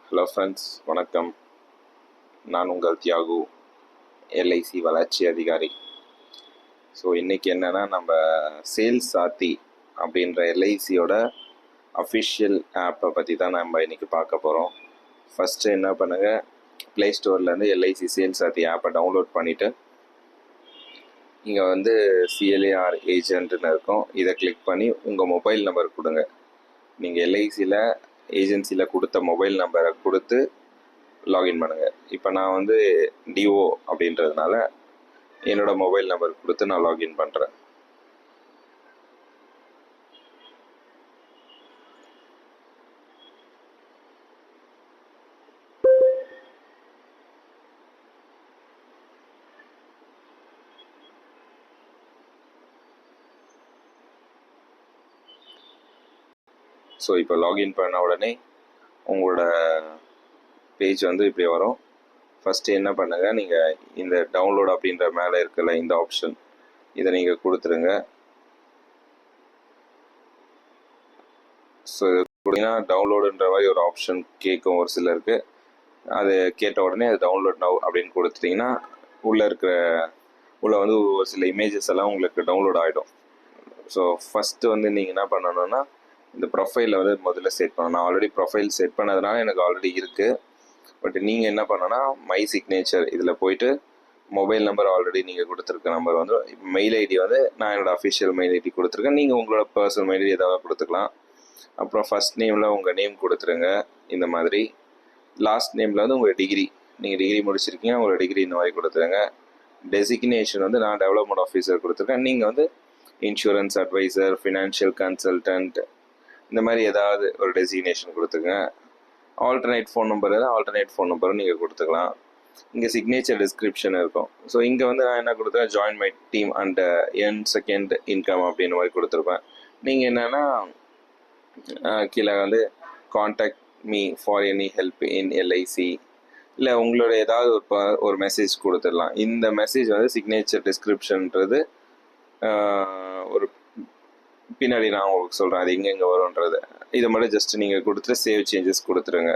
Hello friends, வணக்கம். நான் உங்கள் தியாகு, எல்ஐசி வளர்ச்சி அதிகாரி. ஸோ இன்றைக்கி என்னென்னா, நம்ம சேல்ஸ் சாத்தி அப்படின்ற எல்ஐசியோட அஃபிஷியல் ஆப்பை பற்றி தான் நம்ம இன்றைக்கி பார்க்க போகிறோம். ஃபஸ்ட்டு என்ன பண்ணுங்கள், ப்ளே ஸ்டோர்லேருந்து எல்ஐசி சேல்ஸ் சாத்தி ஆப்பை டவுன்லோட் பண்ணிவிட்டு இங்கே வந்து சிஎல்ஏஆர் ஏஜென்ட்னு இருக்கும். இதை கிளிக் பண்ணி உங்கள் மொபைல் நம்பர் கொடுங்க. நீங்கள் எல்ஐசியில் ஏஜென்சியில் கொடுத்த மொபைல் நம்பரை கொடுத்து லாகின் பண்ணுங்கள். இப்போ நான் வந்து டிஓ அப்படின்றதுனால என்னோடய மொபைல் நம்பர் கொடுத்து நான் லாகின் பண்ணுறேன். ஸோ இப்போ லாகின் பண்ண உடனே உங்களோட பேஜ் வந்து இப்படி வரும். ஃபஸ்ட்டு என்ன பண்ணுங்கள், நீங்கள் இந்த டவுன்லோட் அப்படின்ற மேலே இருக்கல இந்த ஆப்ஷன், இதை நீங்கள் கொடுத்துருங்க. ஸோ இது கொடுத்தீங்கன்னா டவுன்லோடுன்ற மாதிரி ஒரு ஆப்ஷன் கேட்கும் ஒரு சிலருக்கு. அது கேட்ட உடனே அது டவுன்லோட் நவ் அப்படின்னு கொடுத்துட்டிங்கன்னா உள்ளே வந்து ஒரு சில இமேஜஸ் எல்லாம் உங்களுக்கு டவுன்லோட் ஆகிடும். ஸோ ஃபஸ்ட்டு வந்து நீங்கள் என்ன பண்ணணுன்னா, இந்த ப்ரொஃபைலில் வந்து முதல்ல செட் பண்ணணும். நான் ஆல்ரெடி ப்ரொஃபைல் செட் பண்ணதுனால எனக்கு ஆல்ரெடி இருக்குது. பட் நீங்கள் என்ன பண்ணணும்னா, மை சிக்னேச்சர் இதில் போயிட்டு மொபைல் நம்பர் ஆல்ரெடி நீங்கள் கொடுத்துருக்க நம்பர் வந்து, மெயில் ஐடி வந்து நான் என்னோடய அஃபிஷியல் மெயில் ஐடி கொடுத்துருக்கேன். நீங்கள் உங்களோட பர்சனல் மெயில் ஐடி ஏதாவது கொடுத்துக்கலாம். அப்புறம் ஃபஸ்ட் நேமில் உங்கள் நேம் கொடுத்துருங்க இந்த மாதிரி. லாஸ்ட் நேமில் வந்து உங்கள் டிகிரி, நீங்கள் டிகிரி முடிச்சிருக்கீங்க, உங்களோட டிகிரி இந்த மாதிரி கொடுத்துருங்க. டெசிக்னேஷன் வந்து நான் டெவலப்மெண்ட் ஆஃபீஸர் கொடுத்துருக்கேன். நீங்கள் வந்து இன்சூரன்ஸ் அட்வைசர், ஃபினான்ஷியல் கன்சல்டன்ட், இந்த மாதிரி ஏதாவது ஒரு டெசிக்னேஷன் கொடுத்துங்க. ஆல்டர்னேட் ஃபோன் நம்பர் ஏதாவது ஆல்டர்னேட் ஃபோன் நம்பரும் நீங்கள் கொடுத்துக்கலாம். இங்கே சிக்னேச்சர் டிஸ்கிரிப்ஷன் இருக்கும். ஸோ இங்கே வந்து நான் என்ன கொடுத்தேன், join my team and earn second income அப்படின்னு மாதிரி கொடுத்துருப்பேன். நீங்கள் என்னென்னா கீழே வந்து contact me for any help in LIC, இல்லை உங்களோட ஏதாவது ஒரு மெசேஜ் கொடுத்துடலாம். இந்த மெசேஜ் வந்து சிக்னேச்சர் டிஸ்கிரிப்ஷன்ன்றது ஒரு பின்னாடி நான் உங்களுக்கு சொல்கிறேன் அது எங்கெங்கே வரும்ன்றது. இதை மட்டும் ஜஸ்ட் நீங்கள் கொடுத்துட்டு சேவ் சேஞ்சஸ் கொடுத்துருங்க.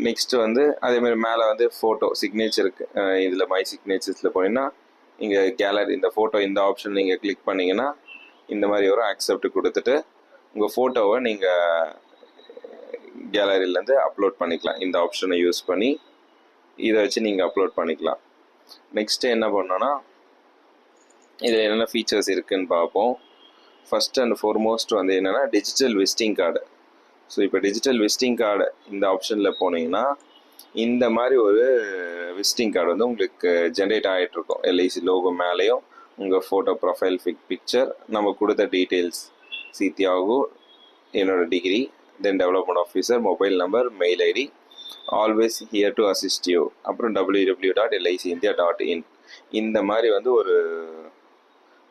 நெக்ஸ்ட்டு வந்து அதேமாதிரி மேலே வந்து ஃபோட்டோ சிக்னேச்சருக்கு இதில் மை சிக்னேச்சர்ஸில் போனீங்கன்னா இங்கே கேலரி இந்த ஃபோட்டோ இந்த ஆப்ஷன் நீங்கள் கிளிக் பண்ணிங்கன்னா இந்த மாதிரி ஒரு அக்செப்ட் கொடுத்துட்டு உங்கள் ஃபோட்டோவை நீங்கள் கேலரியிலேருந்து அப்லோட் பண்ணிக்கலாம். இந்த ஆப்ஷனை யூஸ் பண்ணி இதை வச்சு நீங்கள் அப்லோட் பண்ணிக்கலாம். நெக்ஸ்ட்டு என்ன பண்ணோன்னா, இதில் என்னென்ன ஃபீச்சர்ஸ் இருக்குதுன்னு பார்ப்போம். ஃபஸ்ட் அண்ட் ஃபார்மோஸ்ட் வந்து என்னென்னா டிஜிட்டல் விசிட்டிங் கார்டு. ஸோ இப்போ டிஜிட்டல் விசிட்டிங் கார்டு இந்த ஆப்ஷனில் போனீங்கன்னா இந்த மாதிரி ஒரு விசிட்டிங் கார்டு வந்து உங்களுக்கு ஜென்ரேட் ஆகிட்ருக்கும். எல்ஐசி லோகோ மேலேயும் உங்கள் ஃபோட்டோ ப்ரொஃபைல் பிக்சர், நம்ம கொடுத்த டீட்டெயில்ஸ், தியாகு, என்னோடய degree, then development officer, mobile number, mail ID, always here to assist you, அப்புறம் www.licindia.in, இந்த மாதிரி வந்து ஒரு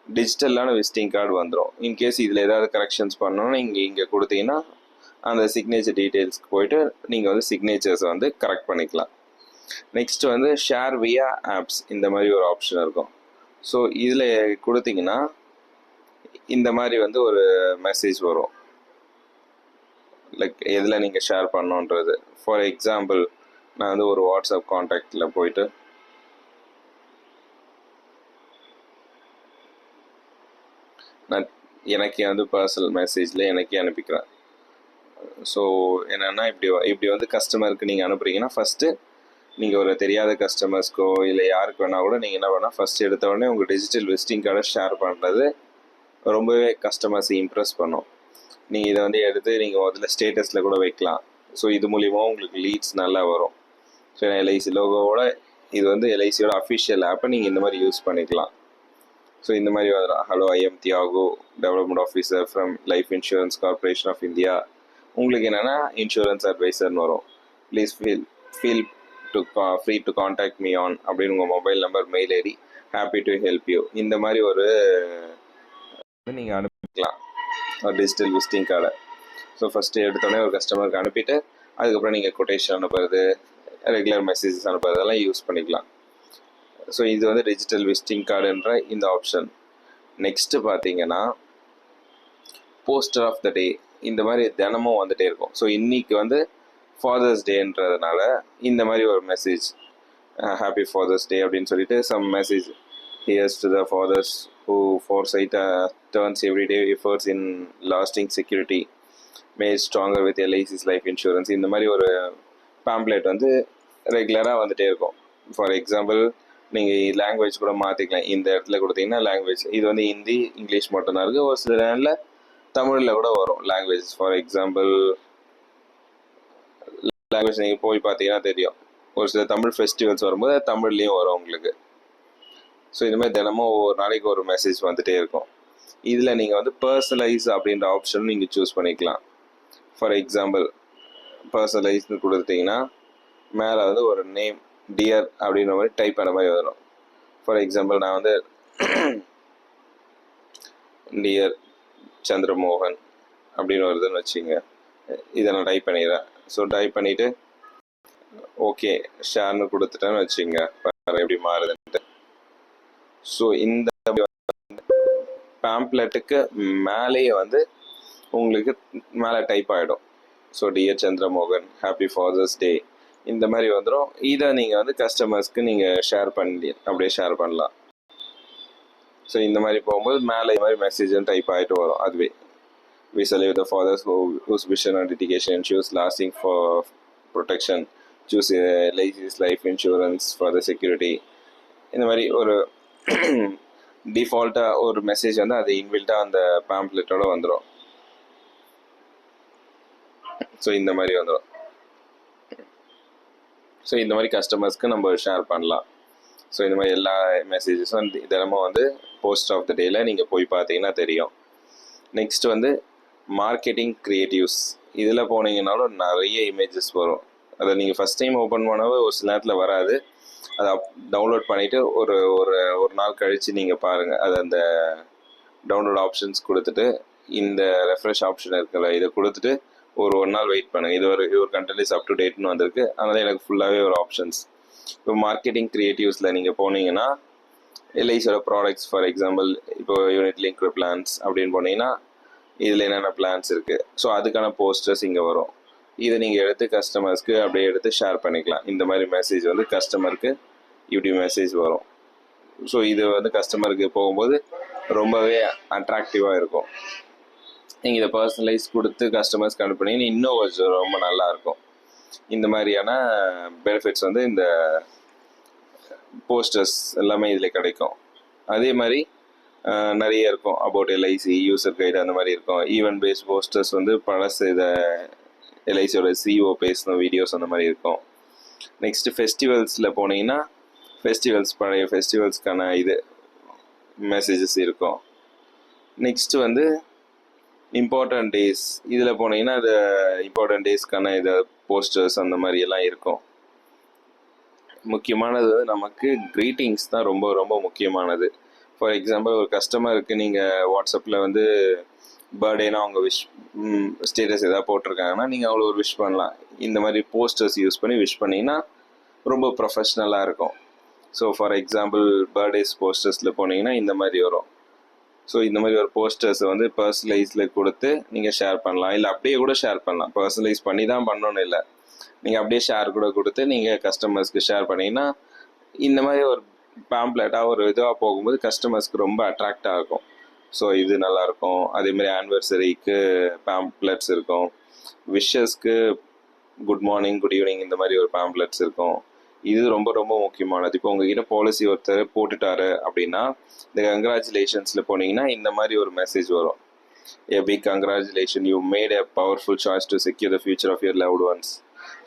டிஜிட்டலான விசிட்டிங் கார்டு வந்துடும். இன்கேஸ் இதில் ஏதாவது கரெக்ஷன்ஸ் பண்ணணும்னா இங்கே கொடுத்தீங்கன்னா அந்த சிக்னேச்சர் டீட்டெயில்ஸ்க்கு போயிட்டு நீங்கள் வந்து சிக்னேச்சர்ஸை வந்து கரெக்ட் பண்ணிக்கலாம். நெக்ஸ்ட் வந்து ஷேர் வியா ஆப்ஸ், இந்த மாதிரி ஒரு ஆப்ஷன் இருக்கும். ஸோ இதில் கொடுத்தீங்கன்னா இந்த மாதிரி வந்து ஒரு மெசேஜ் வரும், லைக் எதில் நீங்கள் ஷேர் பண்ணணுன்றது. ஃபார் எக்ஸாம்பிள் நான் வந்து ஒரு வாட்ஸ்அப் கான்டாக்டில் போயிட்டு நான் எனக்கே வந்து பர்சனல் மெசேஜில் எனக்கே அனுப்பிக்கிறேன். ஸோ என்னென்னா இப்படி வந்து கஸ்டமருக்கு நீங்கள் அனுப்புகிறீங்கன்னா ஃபஸ்ட்டு நீங்கள் ஒரு தெரியாத கஸ்டமர்ஸ்க்கோ இல்லை யாருக்கு வேணால் கூட நீங்கள் என்ன பண்ணால் ஃபஸ்ட்டு எடுத்த உடனே உங்கள் டிஜிட்டல் விசிட்டிங் கார்டை ஷேர் பண்ணுறது ரொம்பவே கஸ்டமர்ஸை இம்ப்ரெஸ் பண்ணும். நீங்கள் இதை வந்து எடுத்து நீங்கள் முதல்ல ஸ்டேட்டஸில் கூட வைக்கலாம். ஸோ இது மூலிமா உங்களுக்கு லீட்ஸ் நல்லா வரும். ஸோ எல்ஐசி லோகோவோட இது வந்து எல்ஐசியோட அஃபிஷியல் ஆப்பை நீங்கள் இந்த மாதிரி யூஸ் பண்ணிக்கலாம். ஸோ இந்த மாதிரி வந்துடும், hello I am Thiyagu, development officer from Life Insurance Corporation of India. உங்களுக்கு என்னென்னா இன்சூரன்ஸ் அட்வைசர்னு வரும். Please feel free to contact me on அப்படின்னு உங்கள் mobile number, mail ID, happy to help you, இந்த மாதிரி ஒரு நீங்கள் அனுப்பிக்கலாம் ஒரு டிஜிட்டல் விசிட்டிங் கார்டை. ஸோ ஃபஸ்ட்டு எடுத்தோடனே ஒரு கஸ்டமருக்கு அனுப்பிட்டு அதுக்கப்புறம் நீங்கள் கொட்டேஷன் அனுப்புறது, ரெகுலர் மெசேஜஸ் அனுப்புறதெல்லாம் யூஸ் பண்ணிக்கலாம். ஸோ இது வந்து டிஜிட்டல் விசிட்டிங் கார்டுன்ற இந்த ஆப்ஷன். நெக்ஸ்ட்டு பார்த்தீங்கன்னா போஸ்டர் ஆஃப் த டே, இந்த மாதிரி தினமும் வந்துகிட்டே இருக்கும். ஸோ இன்றைக்கி வந்து ஃபாதர்ஸ் டேன்றதுனால இந்த மாதிரி ஒரு மெசேஜ், ஹாப்பி ஃபாதர்ஸ் டே அப்படின்னு சொல்லிட்டு some message, here's to the fathers who foresight turns everyday efforts in lasting security made stronger with LIC's life insurance. இந்த மாதிரி ஒரு பேம்ப்ளெட் வந்து ரெகுலராக வந்துகிட்டே இருக்கும். ஃபார் எக்ஸாம்பிள் நீங்கள் லாங்குவேஜ் கூட மாற்றிக்கலாம். இந்த இடத்துல கொடுத்தீங்கன்னா லாங்குவேஜ், இது வந்து ஹிந்தி இங்கிலீஷ் மட்டும்தான் இருக்குது. ஒரு சில நேரில் தமிழில் கூட வரும் லாங்குவேஜ். ஃபார் எக்ஸாம்பிள் லாங்குவேஜ் நீங்கள் போய் பார்த்தீங்கன்னா தெரியும், ஒரு சில தமிழ் ஃபெஸ்டிவல்ஸ் வரும்போது தமிழ்லேயும் வரும் உங்களுக்கு. ஸோ இது மாதிரி தினமும் ஒவ்வொரு நாளைக்கு ஒரு மெசேஜ் வந்துகிட்டே இருக்கும். இதில் நீங்கள் வந்து பர்சனலைஸ் அப்படின்ற ஆப்ஷன் நீங்கள் சூஸ் பண்ணிக்கலாம். ஃபார் எக்ஸாம்பிள் பர்சனலைஸ்னு கொடுத்துட்டிங்கன்னா மேலே வந்து ஒரு நேம் டியர் அப்படின்ற மாதிரி டைப் பண்ண மாதிரி வரும். ஃபார் எக்ஸாம்பிள் நான் வந்து டியர் சந்திரமோகன் அப்படின்னு வருதுன்னு வச்சுங்க. இதை நான் டைப் பண்ணிடுறேன். ஸோ டைப் பண்ணிவிட்டு ஓகே ஷேர்னு கொடுத்துட்டேன்னு வச்சுங்க, எப்படி மாறுதுன்ட்டு. ஸோ இந்த பேம்ப்ளெட்டுக்கு மேலேயே வந்து உங்களுக்கு மேலே டைப் ஆகிடும். So dear Chandramohan happy father's day இந்த மாதிரி வந்துடும். இதை நீங்கள் வந்து கஸ்டமர்ஸ்க்கு நீங்கள் ஷேர் பண்ணி அப்படியே ஷேர் பண்ணலாம். ஸோ இந்த மாதிரி போகும்போது மேலே இது மாதிரி மெசேஜ் டைப் ஆகிட்டு வரும். அதுவே we salute the fathers whose vision and dedication ensures lasting for protection, choose LIC's life insurance for the security. இந்த மாதிரி ஒரு டிஃபால்ட்டாக ஒரு மெசேஜ் வந்து அது இன்பில்ட்டாக அந்த பேம்ப்ளெட்டோட வந்துடும். ஸோ இந்த மாதிரி வந்துடும். ஸோ இந்த மாதிரி கஸ்டமர்ஸ்க்கு நம்ம ஷேர் பண்ணலாம். ஸோ இந்த மாதிரி எல்லா மெசேஜஸும் தினமும் வந்து போஸ்ட் ஆஃப் த டேயில் நீங்கள் போய் பார்த்தீங்கன்னா தெரியும். நெக்ஸ்ட் வந்து மார்க்கெட்டிங் க்ரியேட்டிவ்ஸ். இதில் போனீங்கன்னாலும் நிறைய இமேஜஸ் வரும். அதை நீங்கள் ஃபஸ்ட் டைம் ஓப்பன் பண்ணவே ஒரு சில நேரத்தில் வராது. அதை டவுன்லோட் பண்ணிவிட்டு ஒரு ஒரு ஒரு நாள் கழித்து நீங்கள் பாருங்கள். அது அந்த டவுன்லோட் ஆப்ஷன்ஸ் கொடுத்துட்டு இந்த ரெஃப்ரெஷ் ஆப்ஷன் இருக்குல்ல, இதை கொடுத்துட்டு ஒரு நாள் வெயிட் பண்ணுங்கள். இது ஒரு கண்டென்ட் இஸ் அப் டு டேட்னு வந்திருக்கு. அதனால் எனக்கு ஃபுல்லாகவே ஒரு ஆப்ஷன்ஸ். இப்போ மார்க்கெட்டிங் க்ரியேட்டிவ்ஸில் நீங்கள் போனீங்கன்னா எல்ஐசியோட ப்ராடக்ட்ஸ், ஃபார் எக்ஸாம்பிள் இப்போ யூனிட் லிங்க் பிளான்ஸ் அப்படின்னு போனீங்கன்னா இதில் என்னென்ன பிளான்ஸ் இருக்குது, ஸோ அதுக்கான போஸ்டர்ஸ் இங்கே வரும். இதை நீங்கள் எடுத்து கஸ்டமர்ஸ்க்கு அப்படியே எடுத்து ஷேர் பண்ணிக்கலாம். இந்த மாதிரி மெசேஜ் வந்து கஸ்டமருக்கு இப்படி மெசேஜ் வரும். ஸோ இது வந்து கஸ்டமருக்கு போகும்போது ரொம்பவே அட்ராக்டிவாக இருக்கும். நீங்கள் இதை பர்சனலைஸ் கொடுத்து கஸ்டமர்ஸ்க்கு அனுப்புனீங்கன்னா இன்னும் கொஞ்சம் ரொம்ப நல்லாயிருக்கும். இந்த மாதிரியான பெனிஃபிட்ஸ் வந்து இந்த போஸ்டர்ஸ் எல்லாமே இதில் கிடைக்கும். அதே மாதிரி நிறைய இருக்கும். அபவுட் எல்ஐசி, யூசர் கைடு அந்த மாதிரி இருக்கும். ஈவென்ட் பேஸ்ட் போஸ்டர்ஸ் வந்து பழசு இதை எல்ஐசியோட சிஓ பேசின வீடியோஸ் அந்த மாதிரி இருக்கும். நெக்ஸ்ட்டு ஃபெஸ்டிவல்ஸில் போனீங்கன்னா ஃபெஸ்டிவல்ஸ், பழைய ஃபெஸ்டிவல்ஸ்க்கான இது மெசேஜஸ் இருக்கும். நெக்ஸ்ட்டு வந்து இம்பார்ட்டன்ட் டேஸ், இதில் போனீங்கன்னா அது இம்பார்ட்டன்ட் டேஸ்க்கான இதை போஸ்டர்ஸ் அந்த மாதிரி எல்லாம் இருக்கும். முக்கியமானது நமக்கு க்ரீட்டிங்ஸ் தான் ரொம்ப ரொம்ப முக்கியமானது. ஃபார் எக்ஸாம்பிள் ஒரு கஸ்டமருக்கு நீங்கள் வாட்ஸ்அப்பில் வந்து பர்த்டேனா அவங்க ஸ்டேட்டஸ் எதாவது போட்டிருக்காங்கன்னா நீங்கள் அவ்வளோ ஒரு விஷ் பண்ணலாம். இந்த மாதிரி போஸ்டர்ஸ் யூஸ் பண்ணி விஷ் பண்ணிங்கன்னா ரொம்ப ப்ரொஃபஷ்னலாக இருக்கும். ஸோ ஃபார் எக்ஸாம்பிள் பர்த்டேஸ் போஸ்டர்ஸில் போனீங்கன்னா இந்த மாதிரி வரும். ஸோ இந்த மாதிரி ஒரு போஸ்டர்ஸை வந்து பர்சனலைஸில் கொடுத்து நீங்கள் ஷேர் பண்ணலாம். இல்லை அப்படியே கூட ஷேர் பண்ணலாம். பர்சனலைஸ் பண்ணி தான் பண்ணணும்னு இல்லை, நீங்கள் அப்படியே ஷேர் கூட கொடுத்து நீங்கள் கஸ்டமர்ஸ்க்கு ஷேர் பண்ணிங்கன்னா இந்த மாதிரி ஒரு பேம்ப்ளெட்டாக ஒரு இதுவாக போகும்போது கஸ்டமர்ஸ்க்கு ரொம்ப அட்ராக்டாக இருக்கும். ஸோ இது நல்லாயிருக்கும். அதேமாதிரி ஆனிவர்சரிக்கு பேம்ப்ளெட்ஸ் இருக்கும். விஷஸ்க்கு குட் மார்னிங், குட் ஈவினிங் இந்த மாதிரி ஒரு பேம்ப்ளெட்ஸ் இருக்கும். இது ரொம்ப ரொம்ப முக்கியமானது. இப்போ உங்ககிட்ட பாலிசி ஒருத்தர் போட்டுட்டாரு அப்படின்னா இந்த கங்க்ராச்சுலேஷன்ஸில் போனீங்கன்னா இந்த மாதிரி ஒரு மெசேஜ் வரும். A big congratulations, you made a powerful choice to secure the future of your loved ones.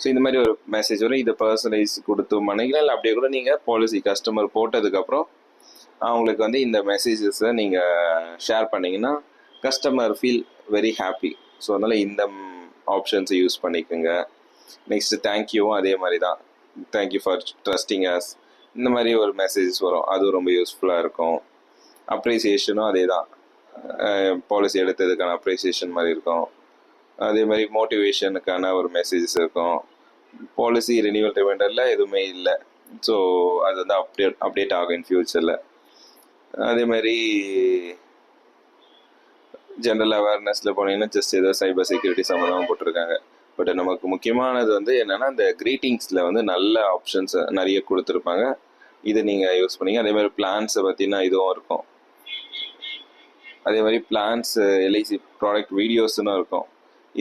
So இந்த மாதிரி ஒரு மெசேஜ் வரும். இதை பர்சனலைஸ் கொடுத்து பண்ணிக்கலாம். இல்லை அப்படியே கூட நீங்கள் பாலிசி கஸ்டமர் போட்டதுக்கப்புறம் அவங்களுக்கு வந்து இந்த மெசேஜஸை நீங்கள் ஷேர் பண்ணிங்கன்னா customer feel very happy. So அதனால் இந்த ஆப்ஷன்ஸை யூஸ் பண்ணிக்கோங்க. நெக்ஸ்ட்டு தேங்க்யூவும் அதே மாதிரி தான். தேங்க்யூ ஃபார் ட்ரஸ்டிங் அஸ், இந்த மாதிரி ஒரு மெசேஜஸ் வரும். அதுவும் ரொம்ப யூஸ்ஃபுல்லாக இருக்கும். அப்ரிசியேஷனும் அதே தான். பாலிசி எடுத்ததுக்கான அப்ரிசியேஷன் மாதிரி இருக்கும். அதே மாதிரி மோட்டிவேஷனுக்கான ஒரு மெசேஜஸ் இருக்கும். பாலிசி ரினியூவல் ரிமைண்டரில் எதுவுமே இல்லை. ஸோ அது வந்து அப்டேட் ஆகும் இன் ஃபியூச்சரில். அதே மாதிரி ஜென்ரல் அவேர்னஸில் போனீங்கன்னா ஜஸ்ட் ஏதோ சைபர் செக்யூரிட்டி சம்மந்தமாக போட்டிருக்காங்க. பட் நமக்கு முக்கியமானது வந்து என்னென்னா இந்த க்ரீட்டிங்ஸில் வந்து நல்ல ஆப்ஷன்ஸ் நிறைய கொடுத்துருப்பாங்க. இதை நீங்கள் யூஸ் பண்ணிங்க. அதே மாதிரி பிளான்ஸை பற்றினா இதுவும் இருக்கும். அதே மாதிரி பிளான்ஸ் எல்ஐசி ப்ராடக்ட் வீடியோஸ்னு இருக்கும்.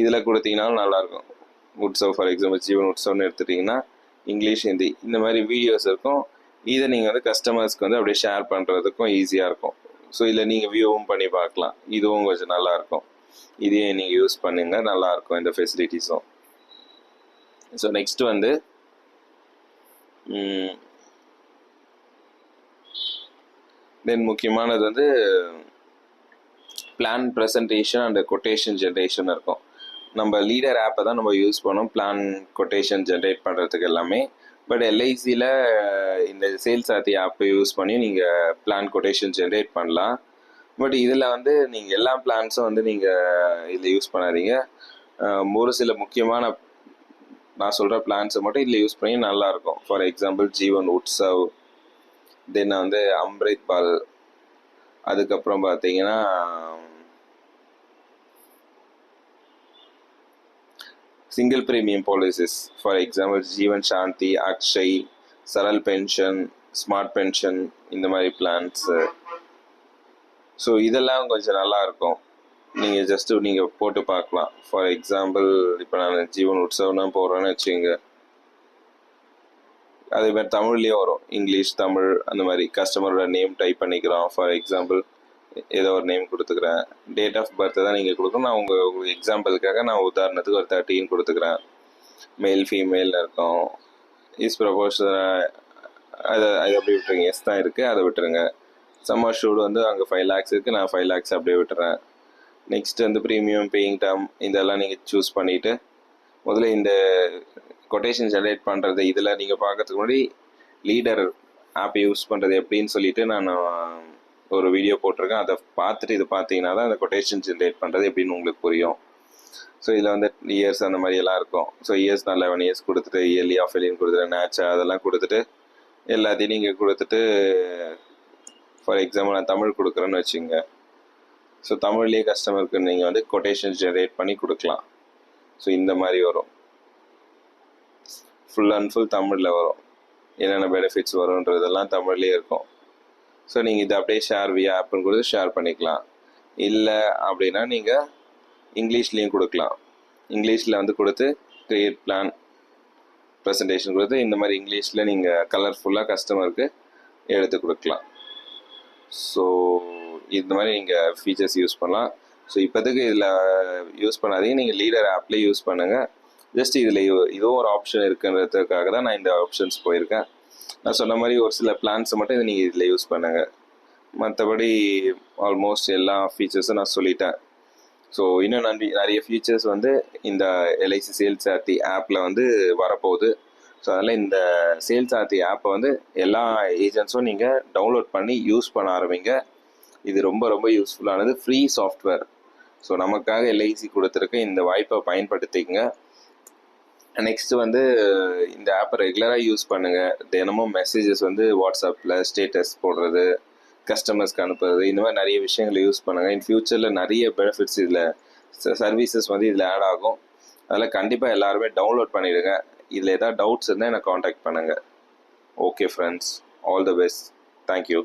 இதில் கொடுத்தீங்கன்னாலும் நல்லாயிருக்கும். உட்சவ் ஃபார் எக்ஸாம்பிள் ஜீவன் உட்சவ்னு எடுத்துட்டிங்கன்னா இங்கிலீஷ் ஹிந்தி இந்த மாதிரி வீடியோஸ் இருக்கும். இதை நீங்கள் வந்து கஸ்டமர்ஸ்க்கு வந்து அப்படியே ஷேர் பண்ணுறதுக்கும் ஈஸியாக இருக்கும். ஸோ இதில் நீங்கள் வியூவும் பண்ணி பார்க்கலாம். இதுவும் கொஞ்சம் நல்லாயிருக்கும். இதையும் நீங்கள் யூஸ் பண்ணுங்க, நல்லாயிருக்கும் இந்த ஃபெசிலிட்டிஸும். ஸோ நெக்ஸ்ட் வந்து தென் முக்கியமானது வந்து plan presentation and quotation generation இருக்கும். நம்ம லீடர் ஆப்பை தான் நம்ம யூஸ் பண்ணோம் பிளான் கொட்டேஷன் ஜென்ரேட் பண்ணுறதுக்கு எல்லாமே. பட் எல்ஐசியில் இந்த சேல்ஸ் சாத்தி ஆப்பை யூஸ் பண்ணி நீங்கள் பிளான் கொட்டேஷன் ஜென்ரேட் பண்ணலாம். பட் இதில் வந்து நீங்கள் எல்லா பிளான்ஸும் வந்து நீங்கள் இதில் யூஸ் பண்ணாதீங்க. ஒரு சில முக்கியமான நான் சொல்கிற பிளான்ஸை மட்டும் இதில் யூஸ் பண்ணி நல்லாயிருக்கும். ஃபார் எக்ஸாம்பிள் ஜீவன் உட்சவ், தென் வந்து அம்ரித் பால், அதுக்கப்புறம் பார்த்தீங்கன்னா single premium policies. For example Jeevan Shanti, Akshay, Saral pension, smart pension, இந்த மாதிரி பிளான்ஸு. ஸோ இதெல்லாம் கொஞ்சம் நல்லாயிருக்கும். நீங்கள் ஜஸ்ட்டு நீங்கள் போட்டு பார்க்கலாம். ஃபார் எக்ஸாம்பிள் இப்போ நான் ஜீவன் உட்சவ்னா போடுறேன்னு வச்சுங்க. அதே மாதிரி தமிழ்லேயும் வரும், இங்கிலீஷ் தமிழ் அந்த மாதிரி. கஸ்டமரோட நேம் டைப் பண்ணிக்கிறோம். ஃபார் எக்ஸாம்பிள் ஏதோ ஒரு நேம் கொடுத்துக்கிறேன். டேட் ஆஃப் பர்த் தான் நீங்கள் கொடுக்கணும். நான் உங்கள் எக்ஸாம்பிளுக்காக நான் உதாரணத்துக்கு ஒரு 13 கொடுத்துக்கிறேன். மேல் ஃபீமேல் இருக்கும். இஸ் ப்ரொபோஷன் அதை அப்படி விட்டுருங்க. எஸ் தான் இருக்குது, அதை விட்டுருங்க. சம்மர் ஷூட் வந்து அங்கே 5 lakhs இருக்குது, நான் 5 lakhs அப்படியே விட்டுறேன். நெக்ஸ்ட் வந்து ப்ரீமியம் பேயிங் டேர்ம் இதெல்லாம் நீங்கள் சூஸ் பண்ணிவிட்டு முதல்ல இந்த கொட்டேஷன் ஜென்ரேட் பண்ணுறது இதில் நீங்கள் பார்க்கறதுக்கு முன்னாடி லீடர் ஆப்பை யூஸ் பண்ணுறது எப்படின்னு சொல்லிட்டு நான் ஒரு வீடியோ போட்டிருக்கேன். அதை பார்த்துட்டு இது பார்த்தீங்கன்னா தான் அந்த கொட்டேஷன் ஜென்ரேட் பண்ணுறது எப்படின்னு உங்களுக்கு புரியும். ஸோ இதில் வந்து இயர்ஸ் அந்த மாதிரி எல்லாம் இருக்கும். ஸோ இயர்ஸ் நான் 11 years கொடுத்துட்டு இயர்லி ஆஃப் இயர்லின்னு கொடுத்துட்டு நேச்சா அதெல்லாம் கொடுத்துட்டு எல்லாத்தையும் நீங்கள் கொடுத்துட்டு ஃபார் எக்ஸாம்பிள் நான் தமிழ் கொடுக்குறேன்னு வச்சுங்க. ஸோ தமிழ்லேயே கஸ்டமருக்கு நீங்கள் வந்து கொட்டேஷன் ஜென்ரேட் பண்ணி கொடுக்கலாம். ஸோ இந்த மாதிரி வரும், ஃபுல் அண்ட் ஃபுல் தமிழில் வரும். என்னென்ன பெனிஃபிட்ஸ் வரும்ன்றதெல்லாம் தமிழ்லேயே இருக்கும். ஸோ நீங்கள் இதை அப்படியே ஷேர் வியா ஆப்னு கொடுத்து ஷேர் பண்ணிக்கலாம். இல்லை அப்படின்னா நீங்கள் இங்கிலீஷ்லேயும் கொடுக்கலாம். இங்கிலீஷில் வந்து கொடுத்து க்ரியேட் பிளான் ப்ரெசன்டேஷன் கொடுத்து இந்த மாதிரி இங்கிலீஷில் நீங்கள் கலர்ஃபுல்லாக கஸ்டமருக்கு எடுத்து கொடுக்கலாம். ஸோ இந்த மாதிரி நீங்கள் ஃபீச்சர்ஸ் யூஸ் பண்ணலாம். ஸோ இப்போதைக்கு இதில் யூஸ் பண்ணாதீங்க, நீங்கள் லீடர் ஆப்லேயே யூஸ் பண்ணுங்கள். ஜஸ்ட் இதில் இதுவும் ஒரு ஆப்ஷன் இருக்குன்றதுக்காக தான் நான் இந்த ஆப்ஷன்ஸ் போயிருக்கேன். நான் சொன்ன மாதிரி ஒரு சில பிளான்ஸை மட்டும் இதை நீங்கள் இதில் யூஸ் பண்ணுங்கள். மற்றபடி ஆல்மோஸ்ட் எல்லா ஃபீச்சர்ஸும் நான் சொல்லிட்டேன். ஸோ இன்னும் நிறைய ஃபீச்சர்ஸ் வந்து இந்த எல்ஐசி சேல்ஸ் சாத்தி ஆப்பில் வந்து வரப்போகுது. ஸோ அதனால் இந்த சேல்ஸ் சாத்தி ஆப்பை வந்து எல்லா ஏஜென்ட்ஸும் நீங்கள் டவுன்லோட் பண்ணி யூஸ் பண்ண ஆரம்பிங்க. இது ரொம்ப ரொம்ப யூஸ்ஃபுல்லானது, ஃப்ரீ சாஃப்ட்வேர். ஸோ நமக்காக எல்ஐசி கொடுத்துருக்க இந்த வாய்ப்பை பயன்படுத்திக்கங்க. நெக்ஸ்ட்டு வந்து இந்த ஆப்பை ரெகுலராக யூஸ் பண்ணுங்கள். தினமும் மெசேஜஸ் வந்து வாட்ஸ்அப்பில் ஸ்டேட்டஸ் போடுறது, கஸ்டமர்ஸ்க்கு அனுப்புறது, இந்த மாதிரி நிறைய விஷயங்களை யூஸ் பண்ணுங்கள். இன் ஃப்யூச்சரில் நிறைய பெனிஃபிட்ஸ் இதில் சர்வீசஸ் வந்து இதில் ஆட் ஆகும். அதனால் கண்டிப்பாக எல்லாருமே டவுன்லோட் பண்ணிவிடுங்க. இதில் ஏதாவது டவுட்ஸ் இருந்தால் எனக்கு காண்டாக்ட் பண்ணுங்கள். Okay friends, all the best. Thank you.